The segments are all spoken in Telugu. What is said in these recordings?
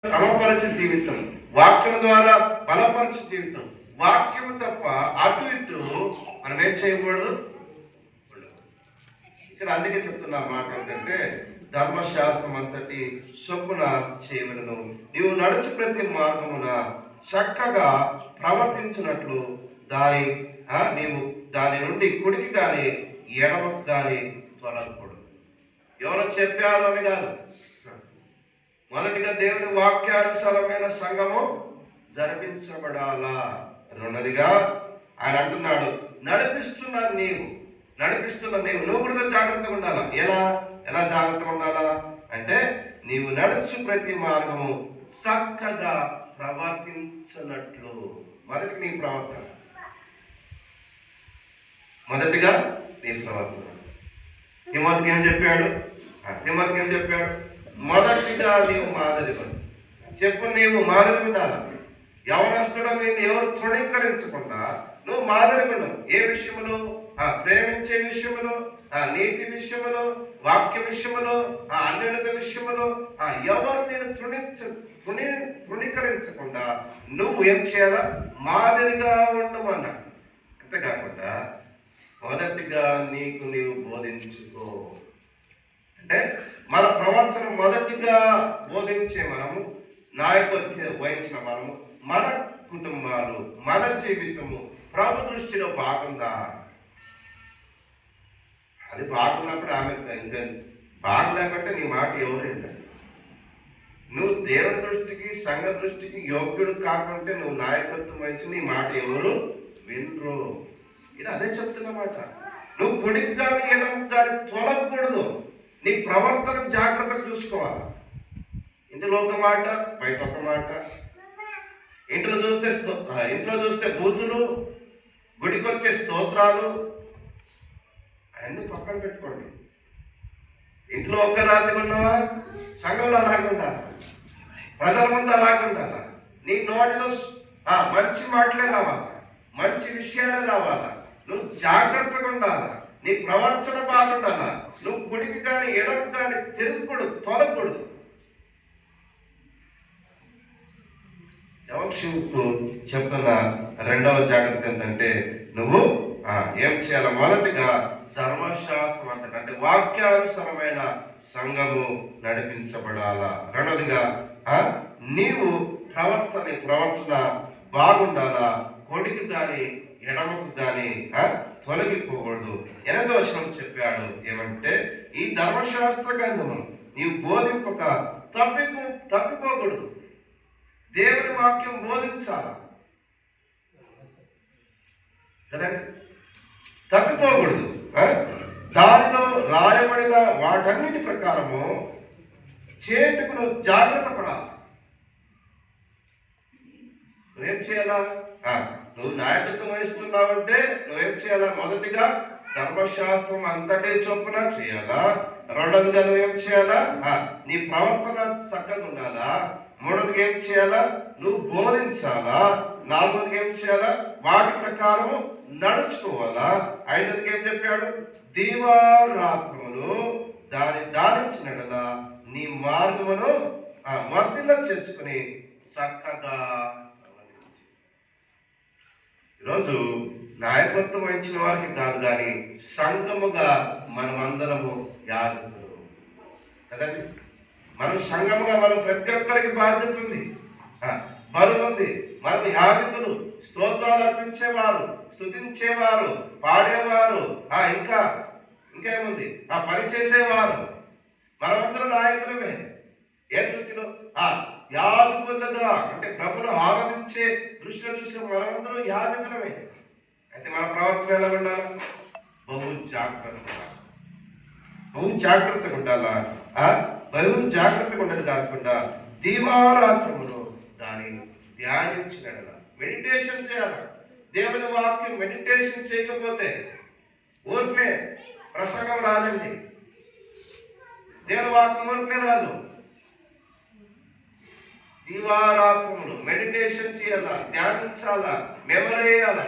క్రమపరచే జీవితం, వాక్యం ద్వారా బలపరచే జీవితం. వాక్యం తప్ప అటు ఇటు మనం ఏం చేయకూడదు. ఇక్కడ అందుకే చెప్తున్న మాట ఏంటంటే, ధర్మశాస్త్రం అంతటి చొప్పున చేయవలను. నీవు నడుచు ప్రతి మార్గమున చక్కగా ప్రవర్తించినట్లు నీవు దాని నుండి కుడికి కానీ ఎడమకు కానీ తొలగకూడదు. ఎవరో చెప్పారు అని కాదు. మొదటిగా దేవుని వాక్యానుసారమైన సంఘము జరిపించబడాలా. రెండోదిగా ఆయన అంటున్నాడు, నడిపిస్తున్న నీవు నువ్వు కూడా జాగ్రత్తగా ఉండాలా. ఎలా జాగ్రత్తగా ఉండాలా అంటే, నీవు నడుచు ప్రతి మార్గము చక్కగా ప్రవర్తించినట్లు. మొదటిగా నీ ప్రవర్తన. తిమోతికి ఏం చెప్పాడు? మొదటిగా నీవు మాదిరిగా చెప్పు. నీవు మాదిరిగా ఉండాలా. యవనస్తుడు నేను ఎవరు తృణీకరించకుండా నువ్వు మాదిరిగా ఉండవు. ఏ విషయములు? ప్రేమించే విషయములు, నీతి విషయములు, వాక్య విషయములు, అన్యోన్యత విషయములు, ఎవరు నేను తృణీకరించకుండా నువ్వు ఏం చేయాలా? మాదిరిగా ఉండమన్నాడు. అంతేకాకుండా మొదటిగా నీవు బోధించుకో. అంటే మన ప్రవర్తన మొదటిగా బోధించే మనము, నాయకత్వం వహించిన మనము, మన కుటుంబాలు, మన జీవితము ప్రభు దృష్టిలో బాగుందా? అది బాగున్నప్పుడు ఆమె ఇంకా బాగలేకుంటే నీ మాట ఎవరేంటండి? నువ్వు దేవుని దృష్టికి, సంఘ దృష్టికి యోగ్యుడు కాకుంటే నువ్వు నాయకత్వం వహించి నీ మాట ఎవరు వినరు. ఇది అదే చెప్తున్నమాట. నువ్వు కుడికి కానీ ఎడమకు కానీ తొలగకూడదు. నీ ప్రవర్తన జాగ్రత్తగా చూసుకోవాలి. ఇంటిలో ఒక మాట, బయట ఒక మాట. ఇంట్లో చూస్తే బూతులు, గుడికి వచ్చే స్తోత్రాలు అన్నీ పక్కన పెట్టుకోండి. ఇంట్లో ఒక్క రాత్రి ఉన్నావా? సంఘంలో అలాగే ఉండాలా, ప్రజల ముందు అలాగే ఉండాలా. నీ నోటిలో మంచి మాటలే రావాలా, మంచి విషయాలే రావాలా. నువ్వు జాగ్రత్తగా ఉండాలా. నీ ప్రవర్తన బాగుండాలా. నువ్వు కుడికి కానీ ఎడమకు కానీ తిరగకూడదు, తొలగకూడదు. యెహోషువకు చెప్తున్న రెండవ జాగ్రత్త ఏంటంటే, నువ్వు ఏం చేయాలి? మొదటిగా ధర్మశాస్త్రం అంటే వాక్యానుసారమైన సంఘము నడిపించబడాలా. రెండవదిగా నీవు ప్రవర్తన బాగుండాలా. కొడికి కానీ ఎడమకు కానీ తొలగిపోకూడదు. 8వ వచనం చెప్పాడు ఏమంటే, ఈ ధర్మశాస్త్ర గ్రంథమును నీవు బోధింపక తప్పిపోకూడదు. దేవుని వాక్యం బోధించాలా కదండి, తప్పిపోకూడదు. దానిలో రాయబడిన వాటన్నిటి ప్రకారము చేటుకు నువ్వు జాగ్రత్త పడాలి. నువ్వేం చేయాలా? నువ్వు నాయకత్వం వహిస్తున్నావంటే నువ్వేం చేయాలా? మొదటిగా ధర్మశాస్త్రం అంతటే చొప్పున చేయాలా. రెండోదిగా నువ్వేం చేయాలా? నీ ప్రవర్తన చక్కగా ఉండాలా. మూడోదిగా ఏం చేయాలా? నువ్వు బోధించాలా. నాలుగోదిగా ఏం చేయాలా? వాటి ప్రకారము నడుచుకోవాలా. ఐదోదిగా ఏం చెప్పాడు? దీవారాత్రములు దానించినలా నీ మార్గమును వర్తిల్ల చేసుకుని చక్కగా ప్రవర్తించి. ఈరోజు నాయకత్వం వహించిన వారికి కాదు కానీ సంఘముగా మనమందరము యాజకులు కదండి. మనం సంఘముగా మనం ప్రతి ఒక్కరికి బాధ్యత ఉంది, బరువు ఉంది. మనం యాజకులు, స్తోత్రాలు అర్పించేవారు, స్తుతించేవారు, పాడేవారు, ఇంకేముంది పని చేసేవారు. మనమందరం నాయకులమే. ఏ దృష్టిలో? యాజకులుగా అంటే ప్రభును ఆరాధించే దృష్టిలో చూసిన మనమందరం యాజకులమే. అయితే మన ప్రవర్తన ఎలా ఉండాలా? బహు జాగ్రత్తగా ఉండాలా. బహు జాగ్రత్తగా ఉండదు కాకుండా దీవారాత్రమును దాన్ని ధ్యానించినడలా, మెడిటేషన్ చేయాలి. దేవుని వాక్యం మెడిటేషన్ చేయకపోతే ఊరికే ప్రసంగం రాదండి. దేవుని వాక్యం ఊరికే రాదు. దీవారాత్రములు మెడిటేషన్ చేయాలా, ధ్యానించాలా, మెమరీ చేయాలా.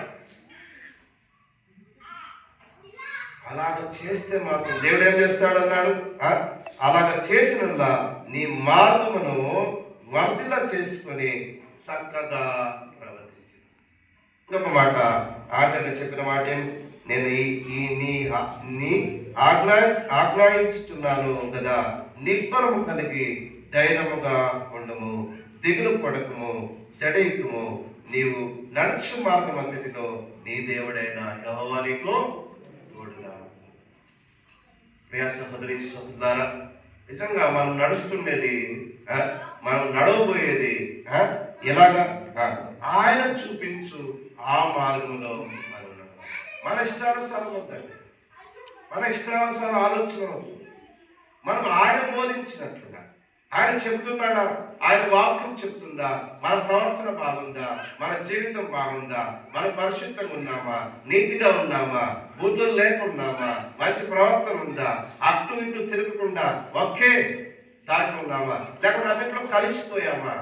అలాగ చేస్తే మాత్రం దేవుడు ఏం చేస్తాడు అన్నాడు? అలాగ చేసినలా నీ మార్గమును వర్ధిల్ల చేసుకొని చక్కగా ప్రవర్తించి. ఇంకొక మాట ఆఖరిగా చెప్పిన మాట నేను నీ ఆజ్ఞాయించుచున్నాను కదా, నిబ్బరము కలిగి ధైర్యముగా ఉండము, దిగులు పడకము, జడేయకము, నీవు నడుచు మార్గం అంతటిలో నీ దేవుడైన యెహోవా నీకు తోడుగా. ప్రియ సహోదరి సహోదరులారా, నిజంగా మనం నడుస్తుండేది, మనం నడవబోయేది ఎలాగా? ఆయన చూపించు ఆ మార్గంలో మనం నడవాలి. మన ఇష్టానుసారం వద్దండి, మన ఇష్టానుసారం ఆలోచన వద్దు. మనం ఆయన బోధించినట్లుగా, ఆయన చెప్తున్నాడా, ఆయన వాక్యం చెప్తుందా, మన ప్రవర్తన బాగుందా, మన జీవితం బాగుందా, మన పరిశుద్ధంగా ఉన్నామా, నీతిగా ఉన్నామా, బుద్ధులు లేకున్నామా, మంచి ప్రవర్తన ఉందా, అటు ఇటు తిరగకుండా ఒకే దాంట్లో ఉన్నామా, లేకపోతే అన్నింటిలో కలిసిపోయామా?